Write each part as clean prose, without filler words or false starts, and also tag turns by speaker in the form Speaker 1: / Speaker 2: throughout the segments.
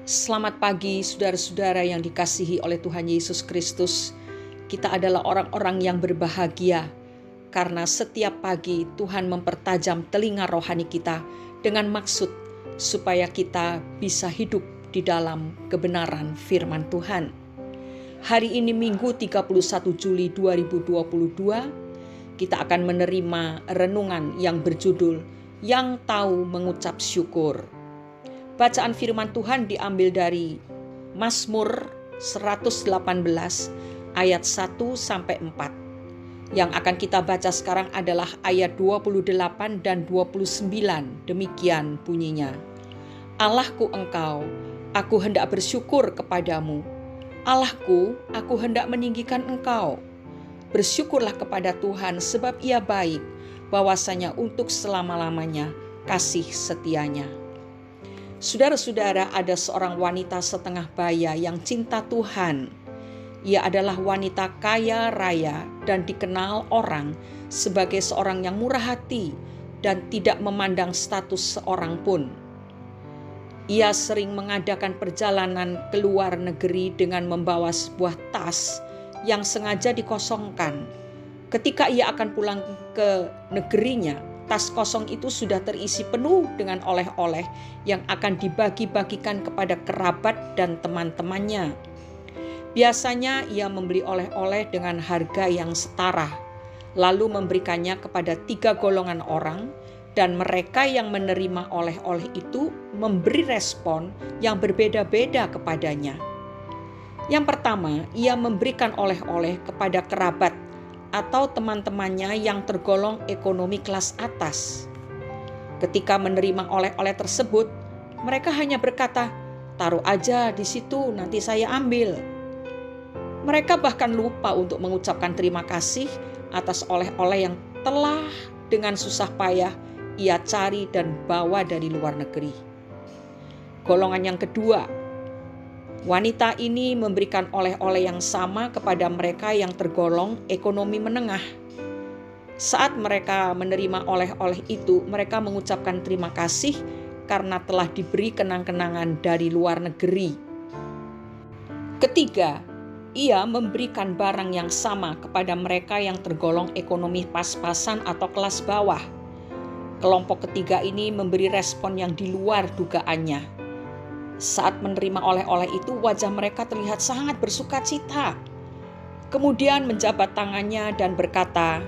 Speaker 1: Selamat pagi saudara-saudara yang dikasihi oleh Tuhan Yesus Kristus. Kita adalah orang-orang yang berbahagia karena setiap pagi Tuhan mempertajam telinga rohani kita dengan maksud supaya kita bisa hidup di dalam kebenaran firman Tuhan. Hari ini Minggu 31 Juli 2022, kita akan menerima renungan yang berjudul Yang Tahu Mengucap Syukur. Bacaan firman Tuhan diambil dari Mazmur 118 ayat 1-4. Yang akan kita baca sekarang adalah ayat 28 dan 29. Demikian bunyinya. Allahku Engkau, aku hendak bersyukur kepadamu. Allahku, aku hendak meninggikan Engkau. Bersyukurlah kepada Tuhan sebab Ia baik, bahwasanya untuk selama-lamanya kasih setianya. Saudara-saudara, ada seorang wanita setengah baya yang cinta Tuhan. Ia adalah wanita kaya raya dan dikenal orang sebagai seorang yang murah hati dan tidak memandang status seorang pun. Ia sering mengadakan perjalanan ke luar negeri dengan membawa sebuah tas yang sengaja dikosongkan. Ketika ia akan pulang ke negerinya, tas kosong itu sudah terisi penuh dengan oleh-oleh yang akan dibagi-bagikan kepada kerabat dan teman-temannya. Biasanya ia membeli oleh-oleh dengan harga yang setara, lalu memberikannya kepada 3 golongan orang, dan mereka yang menerima oleh-oleh itu memberi respon yang berbeda-beda kepadanya. Yang pertama, ia memberikan oleh-oleh kepada kerabat atau teman-temannya yang tergolong ekonomi kelas atas. Ketika menerima oleh-oleh tersebut, mereka hanya berkata, "Taruh aja di situ, nanti saya ambil." Mereka bahkan lupa untuk mengucapkan terima kasih atas oleh-oleh yang telah dengan susah payah ia cari dan bawa dari luar negeri. Golongan yang kedua, wanita ini memberikan oleh-oleh yang sama kepada mereka yang tergolong ekonomi menengah. Saat mereka menerima oleh-oleh itu, mereka mengucapkan terima kasih karena telah diberi kenang-kenangan dari luar negeri. Ketiga, ia memberikan barang yang sama kepada mereka yang tergolong ekonomi pas-pasan atau kelas bawah. Kelompok ketiga ini memberi respon yang di luar dugaannya. Saat menerima oleh-oleh itu, wajah mereka terlihat sangat bersukacita. Kemudian menjabat tangannya dan berkata,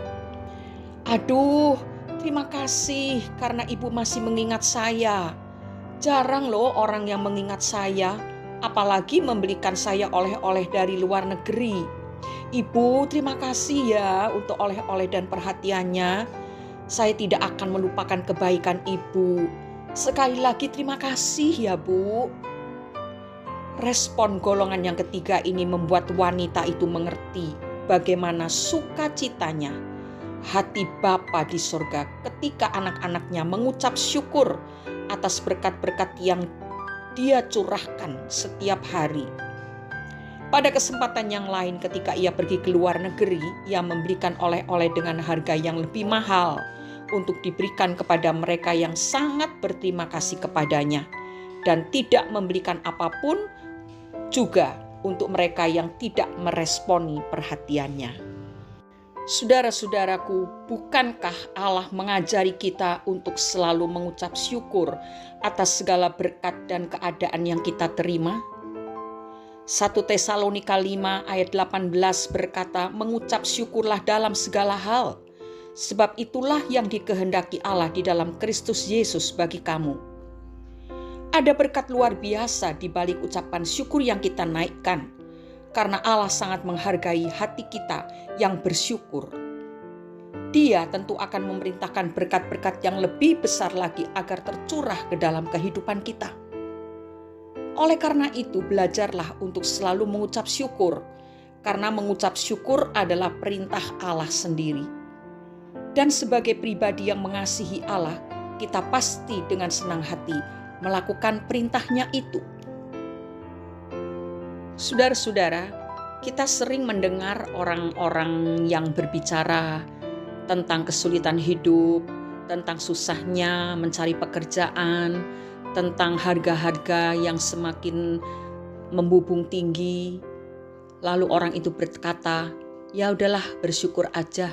Speaker 1: "Aduh, terima kasih karena ibu masih mengingat saya. Jarang loh orang yang mengingat saya, apalagi membelikan saya oleh-oleh dari luar negeri. Ibu, terima kasih ya untuk oleh-oleh dan perhatiannya. Saya tidak akan melupakan kebaikan ibu. Sekali lagi terima kasih ya Bu." Respon golongan yang ketiga ini membuat wanita itu mengerti bagaimana sukacitanya hati Bapa di sorga ketika anak-anaknya mengucap syukur atas berkat-berkat yang Dia curahkan setiap hari. Pada kesempatan yang lain ketika ia pergi ke luar negeri, ia memberikan oleh-oleh dengan harga yang lebih mahal untuk diberikan kepada mereka yang sangat berterima kasih kepadanya, dan tidak memberikan apapun juga untuk mereka yang tidak meresponi perhatiannya. Saudara-saudaraku, bukankah Allah mengajari kita untuk selalu mengucap syukur atas segala berkat dan keadaan yang kita terima? 1 Tesalonika 5 ayat 18 berkata, "Mengucap syukurlah dalam segala hal, sebab itulah yang dikehendaki Allah di dalam Kristus Yesus bagi kamu." Ada berkat luar biasa di balik ucapan syukur yang kita naikkan, karena Allah sangat menghargai hati kita yang bersyukur. Dia tentu akan memerintahkan berkat-berkat yang lebih besar lagi agar tercurah ke dalam kehidupan kita. Oleh karena itu, belajarlah untuk selalu mengucap syukur, karena mengucap syukur adalah perintah Allah sendiri. Dan sebagai pribadi yang mengasihi Allah, kita pasti dengan senang hati melakukan perintahnya itu. Saudara-saudara, kita sering mendengar orang-orang yang berbicara tentang kesulitan hidup, tentang susahnya mencari pekerjaan, tentang harga-harga yang semakin membubung tinggi. Lalu orang itu berkata, ya udahlah bersyukur aja.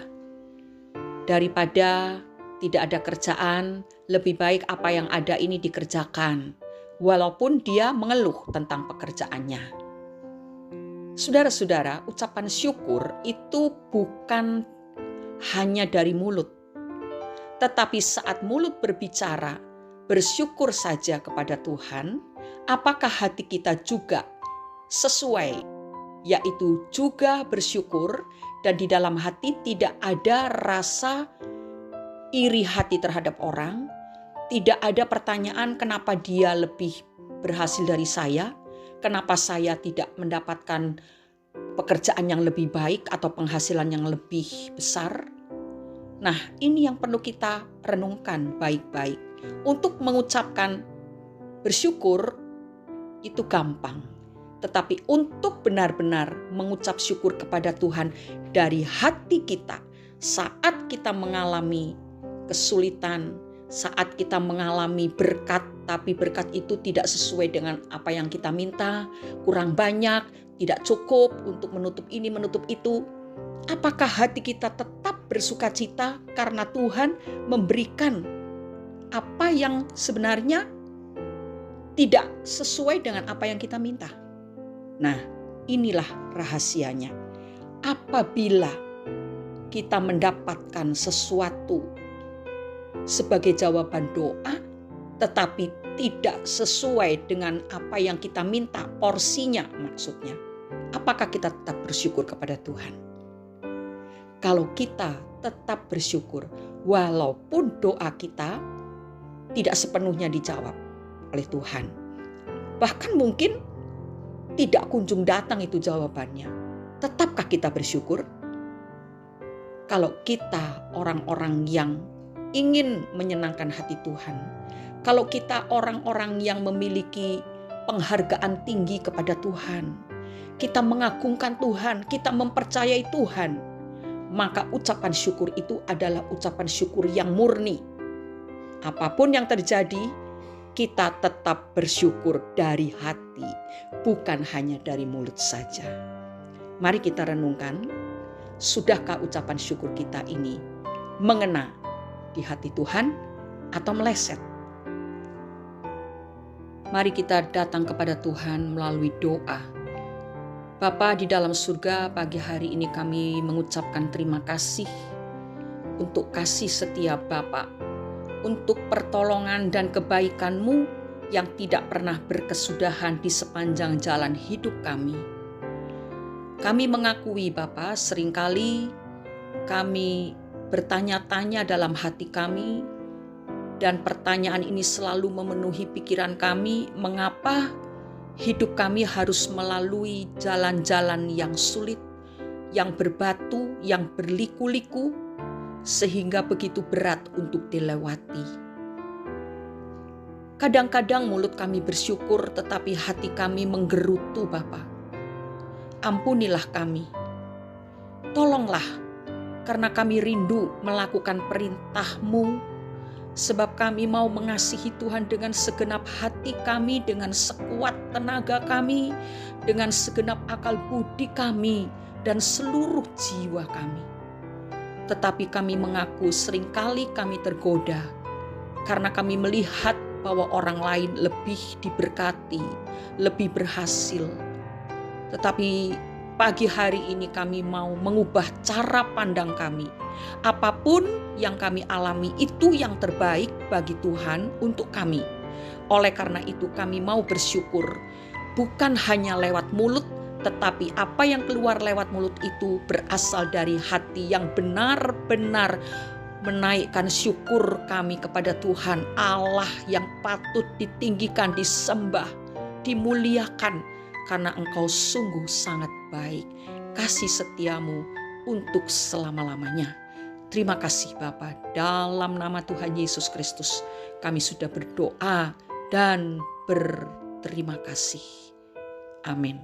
Speaker 1: Daripada tidak ada kerjaan, lebih baik apa yang ada ini dikerjakan. Walaupun dia mengeluh tentang pekerjaannya. Saudara-saudara, ucapan syukur itu bukan hanya dari mulut. Tetapi saat mulut berbicara, bersyukur saja kepada Tuhan, apakah hati kita juga sesuai, yaitu juga bersyukur, dan di dalam hati tidak ada rasa iri hati terhadap orang, tidak ada pertanyaan kenapa dia lebih berhasil dari saya, kenapa saya tidak mendapatkan pekerjaan yang lebih baik atau penghasilan yang lebih besar. Nah, ini yang perlu kita renungkan baik-baik. Untuk mengucapkan bersyukur itu gampang. Tetapi untuk benar-benar mengucap syukur kepada Tuhan dari hati kita saat kita mengalami kesulitan, saat kita mengalami berkat, tapi berkat itu tidak sesuai dengan apa yang kita minta, kurang banyak, tidak cukup untuk menutup ini, menutup itu. Apakah hati kita tetap bersuka cita karena Tuhan memberikan apa yang sebenarnya tidak sesuai dengan apa yang kita minta? Nah, inilah rahasianya. Apabila kita mendapatkan sesuatu sebagai jawaban doa, tetapi tidak sesuai dengan apa yang kita minta, porsinya maksudnya, apakah kita tetap bersyukur kepada Tuhan? Kalau kita tetap bersyukur, walaupun doa kita tidak sepenuhnya dijawab oleh Tuhan, bahkan mungkin tidak kunjung datang itu jawabannya, tetapkah kita bersyukur? Kalau kita orang-orang yang ingin menyenangkan hati Tuhan, kalau kita orang-orang yang memiliki penghargaan tinggi kepada Tuhan, kita mengagungkan Tuhan, kita mempercayai Tuhan, maka ucapan syukur itu adalah ucapan syukur yang murni. Apapun yang terjadi, kita tetap bersyukur dari hati, bukan hanya dari mulut saja. Mari kita renungkan, sudahkah ucapan syukur kita ini mengena di hati Tuhan atau meleset? Mari kita datang kepada Tuhan melalui doa. Bapa di dalam surga, pagi hari ini kami mengucapkan terima kasih untuk kasih setia Bapa, untuk pertolongan dan kebaikan-Mu yang tidak pernah berkesudahan di sepanjang jalan hidup kami. Kami mengakui Bapa, seringkali kami bertanya-tanya dalam hati kami, dan pertanyaan ini selalu memenuhi pikiran kami, mengapa hidup kami harus melalui jalan-jalan yang sulit, yang berbatu, yang berliku-liku, sehingga begitu berat untuk dilewati. Kadang-kadang mulut kami bersyukur, tetapi hati kami menggerutu Bapa. Ampunilah kami. Tolonglah, karena kami rindu melakukan perintah-Mu, sebab kami mau mengasihi Tuhan dengan segenap hati kami, dengan sekuat tenaga kami, dengan segenap akal budi kami, dan seluruh jiwa kami. Tetapi kami mengaku seringkali kami tergoda, karena kami melihat bahwa orang lain lebih diberkati, lebih berhasil. Tetapi pagi hari ini kami mau mengubah cara pandang kami. Apapun yang kami alami itu yang terbaik bagi Tuhan untuk kami. Oleh karena itu kami mau bersyukur, bukan hanya lewat mulut, tetapi apa yang keluar lewat mulut itu berasal dari hati yang benar-benar menaikkan syukur kami kepada Tuhan, Allah yang patut ditinggikan, disembah, dimuliakan, karena Engkau sungguh sangat baik. Kasih setiamu untuk selama-lamanya. Terima kasih Bapa, dalam nama Tuhan Yesus Kristus kami sudah berdoa dan berterima kasih. Amin.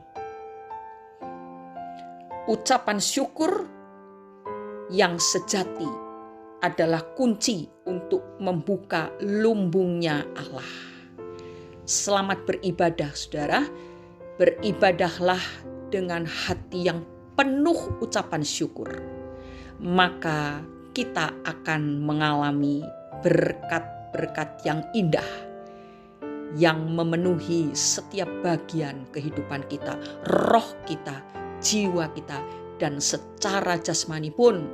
Speaker 1: Ucapan syukur yang sejati adalah kunci untuk membuka lumbungnya Allah. Selamat beribadah saudara. Beribadahlah dengan hati yang penuh ucapan syukur. Maka kita akan mengalami berkat-berkat yang indah yang memenuhi setiap bagian kehidupan kita, roh kita, jiwa kita, dan secara jasmani pun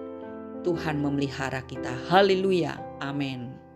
Speaker 1: Tuhan memelihara kita. Haleluya, amin.